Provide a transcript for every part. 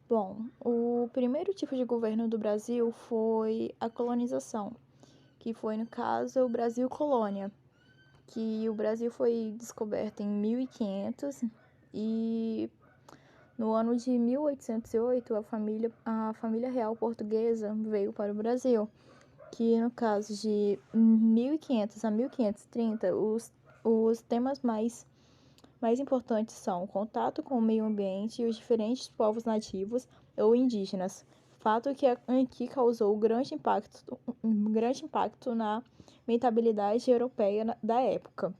Bom, o primeiro tipo de governo do Brasil foi a colonização, que foi, no caso, o Brasil Colônia, que o Brasil foi descoberto em 1500 e no ano de 1808 a família real portuguesa veio para o Brasil, que no caso de 1500 a 1530 os temas mais importantes são o contato com o meio ambiente e os diferentes povos nativos ou indígenas, fato que causou grande impacto na mentalidade europeia da época,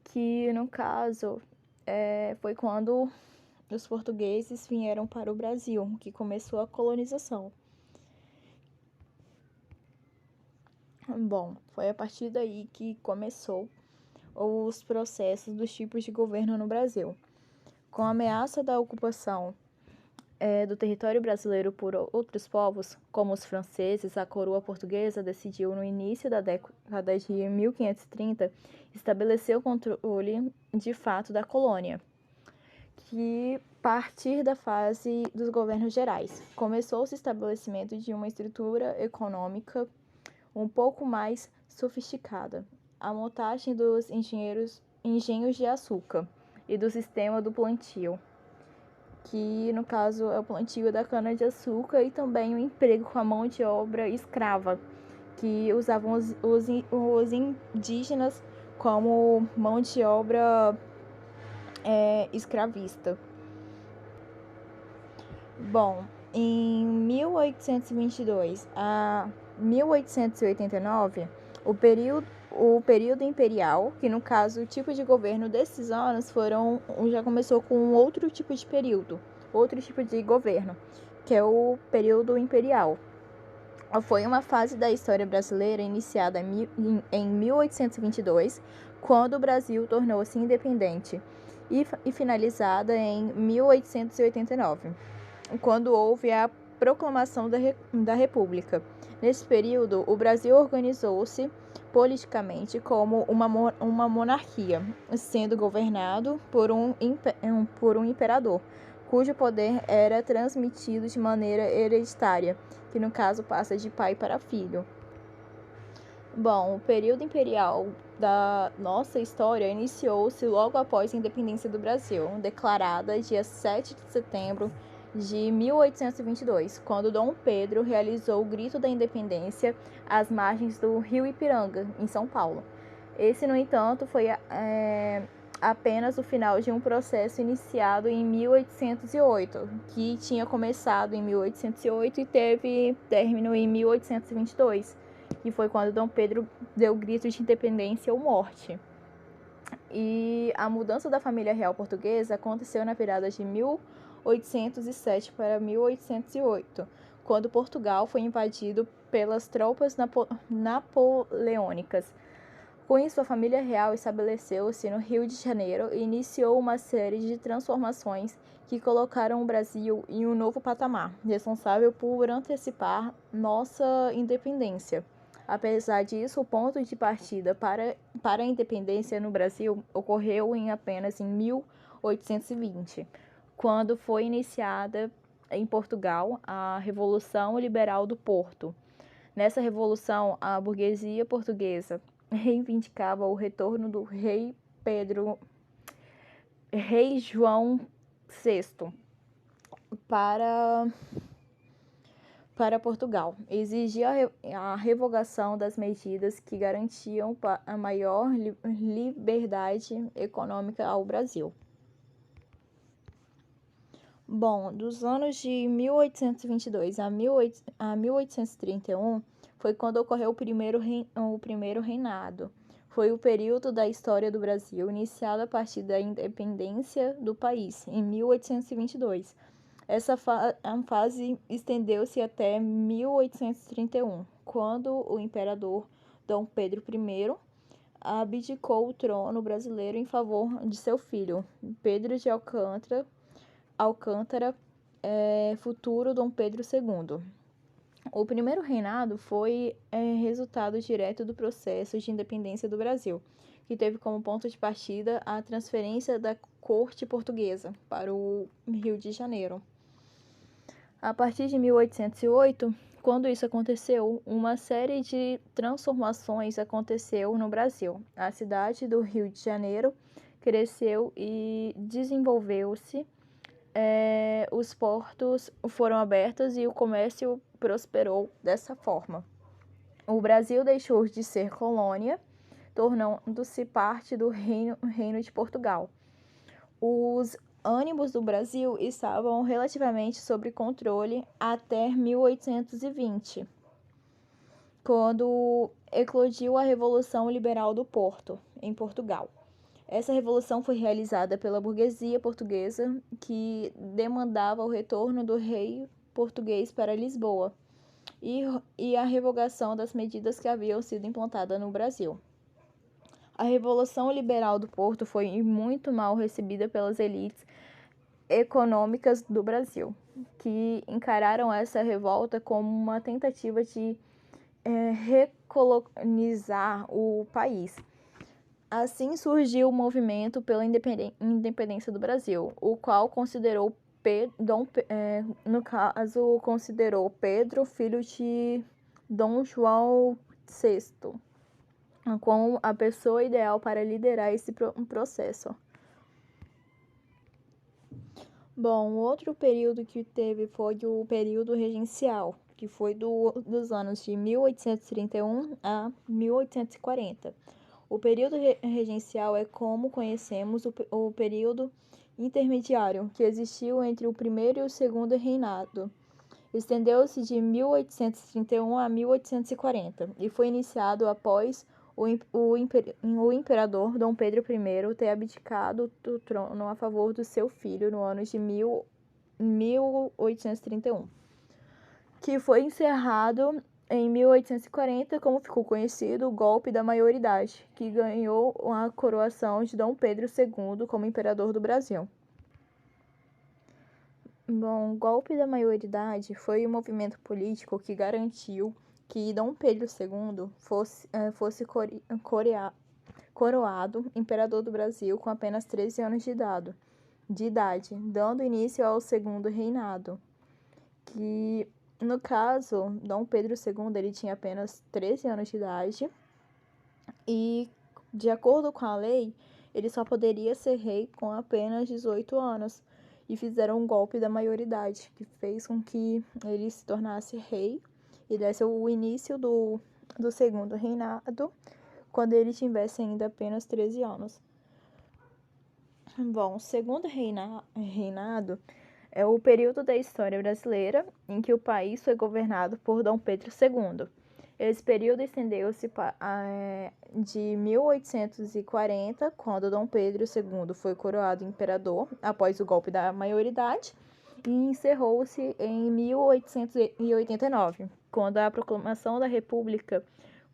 que no caso foi quando os portugueses vieram para o Brasil, que começou a colonização. Bom, foi a partir daí que começou os processos dos tipos de governo no Brasil. Com a ameaça da ocupação do território brasileiro por outros povos, como os franceses, a coroa portuguesa decidiu, no início da década de 1530, estabelecer o controle de fato da colônia, que partir da fase dos governos gerais. Começou-se o estabelecimento de uma estrutura econômica um pouco mais sofisticada, a montagem dos engenhos de açúcar e do sistema do plantio, que no caso é o plantio da cana-de-açúcar, e também o emprego com a mão de obra escrava, que usavam os indígenas como mão de obra escravista. Bom, em 1822 a 1889, o período imperial, que no caso o tipo de governo desses anos já começou com outro tipo de período, outro tipo de governo, que é o período imperial. Foi uma fase da história brasileira iniciada em 1822, quando o Brasil tornou-se independente, e finalizada em 1889, quando houve a proclamação da República. Nesse período, o Brasil organizou-se politicamente como uma monarquia, sendo governado por um imperador, cujo poder era transmitido de maneira hereditária, que no caso passa de pai para filho. Bom, o período imperial da nossa história iniciou-se logo após a independência do Brasil, declarada dia 7 de setembro de 1822, quando Dom Pedro realizou o Grito da Independência às margens do Rio Ipiranga, em São Paulo. Esse, no entanto, foi apenas o final de um processo iniciado em 1808, que tinha começado em 1808 e teve término em 1822, que foi quando Dom Pedro deu o grito de independência ou morte. E a mudança da família real portuguesa aconteceu na virada de 1807 para 1808, quando Portugal foi invadido pelas tropas napoleônicas. Com isso, a família real estabeleceu-se no Rio de Janeiro e iniciou uma série de transformações que colocaram o Brasil em um novo patamar, responsável por antecipar nossa independência. Apesar disso, o ponto de partida para a independência no Brasil ocorreu apenas em 1820, quando foi iniciada em Portugal a Revolução Liberal do Porto. Nessa revolução, a burguesia portuguesa reivindicava o retorno do rei João VI para Portugal. Exigia a revogação das medidas que garantiam a maior liberdade econômica ao Brasil. Bom, dos anos de 1822 a 1831 foi quando ocorreu o primeiro reinado. Foi o período da história do Brasil iniciado a partir da independência do país, em 1822. Essa fase estendeu-se até 1831, quando o imperador Dom Pedro I abdicou o trono brasileiro em favor de seu filho, Pedro de Alcântara, futuro Dom Pedro II. O primeiro reinado foi resultado direto do processo de independência do Brasil, que teve como ponto de partida a transferência da corte portuguesa para o Rio de Janeiro. A partir de 1808, quando isso aconteceu, uma série de transformações aconteceu no Brasil. A cidade do Rio de Janeiro cresceu e desenvolveu-se, os portos foram abertos e o comércio prosperou dessa forma. O Brasil deixou de ser colônia, tornando-se parte do Reino de Portugal. Os ânimos do Brasil estavam relativamente sob controle até 1820, quando eclodiu a Revolução Liberal do Porto, em Portugal. Essa revolução foi realizada pela burguesia portuguesa, que demandava o retorno do rei português para Lisboa e a revogação das medidas que haviam sido implantadas no Brasil. A Revolução Liberal do Porto foi muito mal recebida pelas elites econômicas do Brasil, que encararam essa revolta como uma tentativa de recolonizar o país. Assim surgiu o movimento pela independência do Brasil, o qual considerou considerou Pedro, filho de Dom João VI, como a pessoa ideal para liderar esse processo. Bom, outro período que teve foi o período regencial, que foi dos anos de 1831 a 1840. O período regencial é como conhecemos o período intermediário que existiu entre o primeiro e o segundo reinado. Estendeu-se de 1831 a 1840 e foi iniciado após o imperador Dom Pedro I ter abdicado do trono a favor do seu filho no ano de 1831, que foi encerrado em 1840, como ficou conhecido, o golpe da maioridade, que ganhou a coroação de Dom Pedro II como imperador do Brasil. Bom, o golpe da maioridade foi um movimento político que garantiu que Dom Pedro II fosse coroado imperador do Brasil com apenas 13 anos de idade, dando início ao segundo reinado, que no caso, Dom Pedro II ele tinha apenas 13 anos de idade e, de acordo com a lei, ele só poderia ser rei com apenas 18 anos. E fizeram um golpe da maioridade, que fez com que ele se tornasse rei e desse o início do segundo reinado, quando ele tivesse ainda apenas 13 anos. Bom, o segundo reinado é o período da história brasileira em que o país foi governado por Dom Pedro II. Esse período estendeu-se de 1840, quando Dom Pedro II foi coroado imperador após o golpe da maioridade, e encerrou-se em 1889, quando a proclamação da República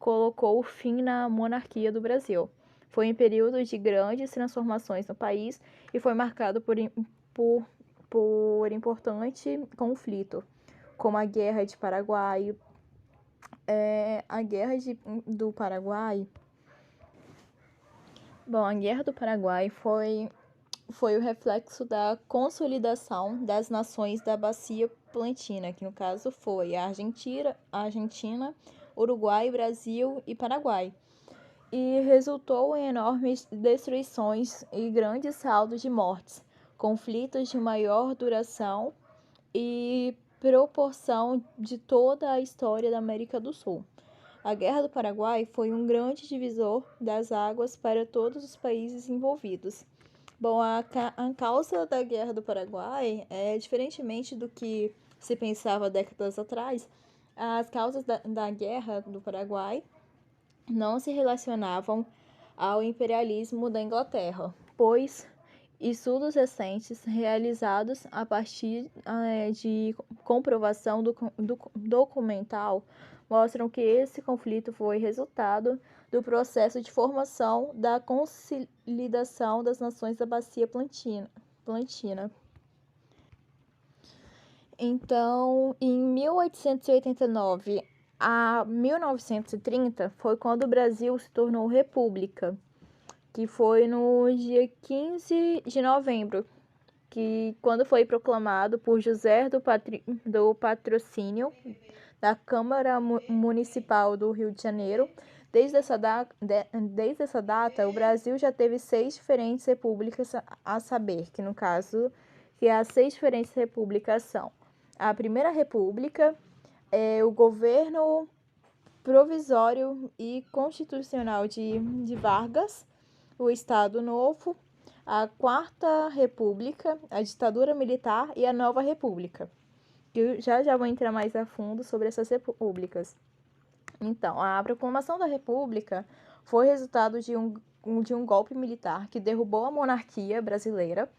colocou fim na monarquia do Brasil. Foi um período de grandes transformações no país e foi marcado por importante conflito, como a Guerra de Paraguai. A Guerra do Paraguai. Bom, a Guerra do Paraguai foi o reflexo da consolidação das nações da Bacia Atlantina, que no caso foi a Argentina, Uruguai, Brasil e Paraguai, e resultou em enormes destruições e grandes saldos de mortes, conflitos de maior duração e proporção de toda a história da América do Sul. A Guerra do Paraguai foi um grande divisor das águas para todos os países envolvidos. Bom, a causa da Guerra do Paraguai, diferentemente do que se pensava décadas atrás, as causas da Guerra do Paraguai não se relacionavam ao imperialismo da Inglaterra, pois estudos recentes realizados a partir de comprovação documental mostram que esse conflito foi resultado do processo de formação da consolidação das nações da Bacia Atlantina. Então, em 1889 a 1930 foi quando o Brasil se tornou república, que foi no dia 15 de novembro que quando foi proclamado por José do Patrocínio, da Câmara Municipal do Rio de Janeiro. Desde essa data, o Brasil já teve 6 diferentes repúblicas, a saber, que no caso, que as 6 diferentes repúblicas são a Primeira República, o governo provisório e constitucional de Vargas, o Estado Novo, a Quarta República, a ditadura militar e a Nova República. Eu já vou entrar mais a fundo sobre essas repúblicas. Então, a proclamação da República foi resultado de um golpe militar que derrubou a monarquia brasileira,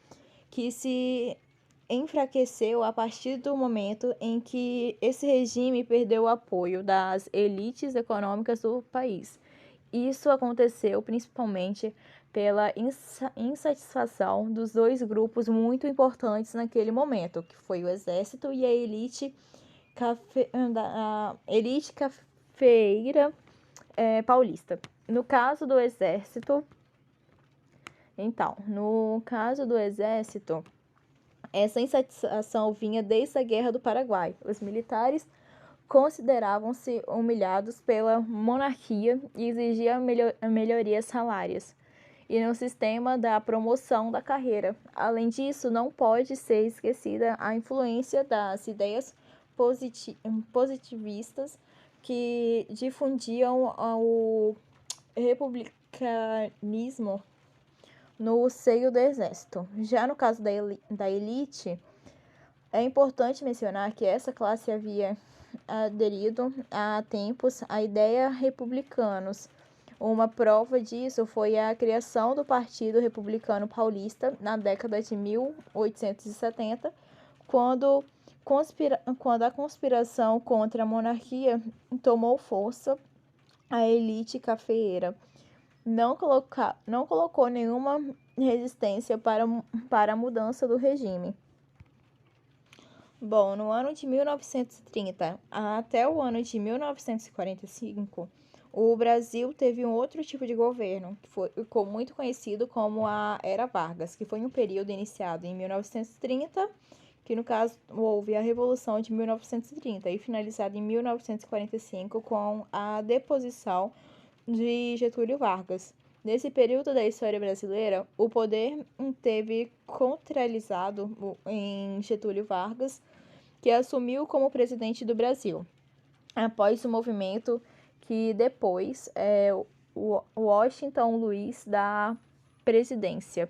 que se enfraqueceu a partir do momento em que esse regime perdeu o apoio das elites econômicas do país. Isso aconteceu principalmente pela insatisfação dos 2 grupos muito importantes naquele momento, que foi o exército e a elite cafeeira paulista. No caso do exército, essa insatisfação vinha desde a Guerra do Paraguai. Os militares consideravam-se humilhados pela monarquia e exigiam melhorias salárias e no sistema da promoção da carreira. Além disso, não pode ser esquecida a influência das ideias positivistas que difundiam o republicanismo no seio do exército. Já no caso da elite, é importante mencionar que essa classe havia aderido há tempos à ideia republicanos. Uma prova disso foi a criação do Partido Republicano Paulista na década de 1870, quando a conspiração contra a monarquia tomou força. A elite cafeeira não colocou nenhuma resistência para a mudança do regime. Bom, no ano de 1930 até o ano de 1945, o Brasil teve um outro tipo de governo, que ficou muito conhecido como a Era Vargas, que foi um período iniciado em 1930, que no caso houve a Revolução de 1930 e finalizado em 1945 com a deposição de Getúlio Vargas. Nesse período da história brasileira, o poder teve centralizado em Getúlio Vargas, que assumiu como presidente do Brasil, após o movimento que depois o Washington Luiz da presidência.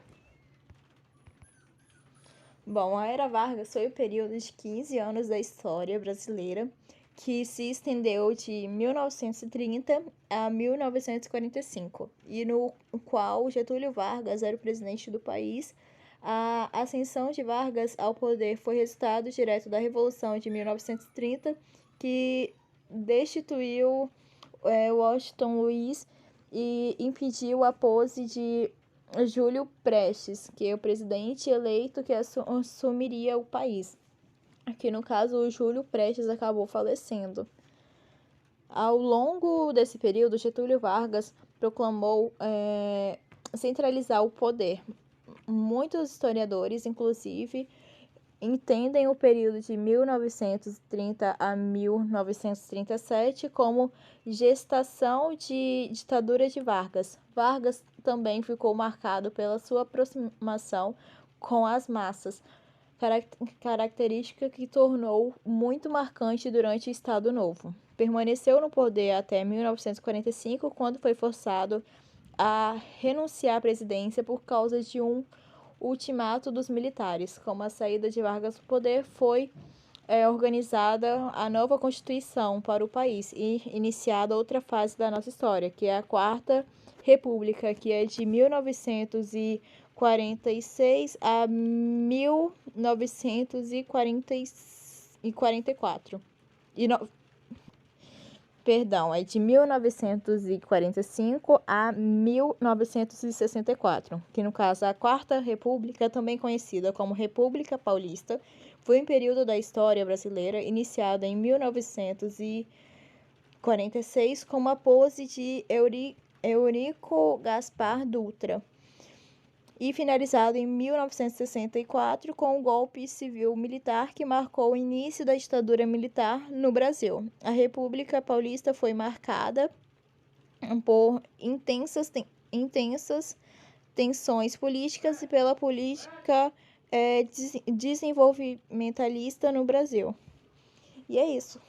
Bom, a Era Vargas foi o período de 15 anos da história brasileira, que se estendeu de 1930 a 1945, e no qual Getúlio Vargas era o presidente do país. A ascensão de Vargas ao poder foi resultado direto da Revolução de 1930, que destituiu Washington Luiz e impediu a pose de Júlio Prestes, que é o presidente eleito que assumiria o país. Aqui no caso, o Júlio Prestes acabou falecendo. Ao longo desse período, Getúlio Vargas proclamou centralizar o poder. Muitos historiadores, inclusive, entendem o período de 1930 a 1937 como gestação de ditadura de Vargas. Vargas também ficou marcado pela sua aproximação com as massas, característica que tornou muito marcante durante o Estado Novo. Permaneceu no poder até 1945, quando foi forçado a renunciar à presidência por causa de um ultimato dos militares. Com a saída de Vargas do poder, foi organizada a nova Constituição para o país e iniciada outra fase da nossa história, que é a Quarta República, que é de 1946 a 1944. É de 1945 a 1964, que no caso a Quarta República, também conhecida como República Paulista, foi um período da história brasileira iniciado em 1946 com a pose de Eurico Gaspar Dutra e finalizado em 1964 com o golpe civil-militar que marcou o início da ditadura militar no Brasil. A República Paulista foi marcada por intensas tensões políticas e pela política desenvolvimentalista no Brasil. E é isso.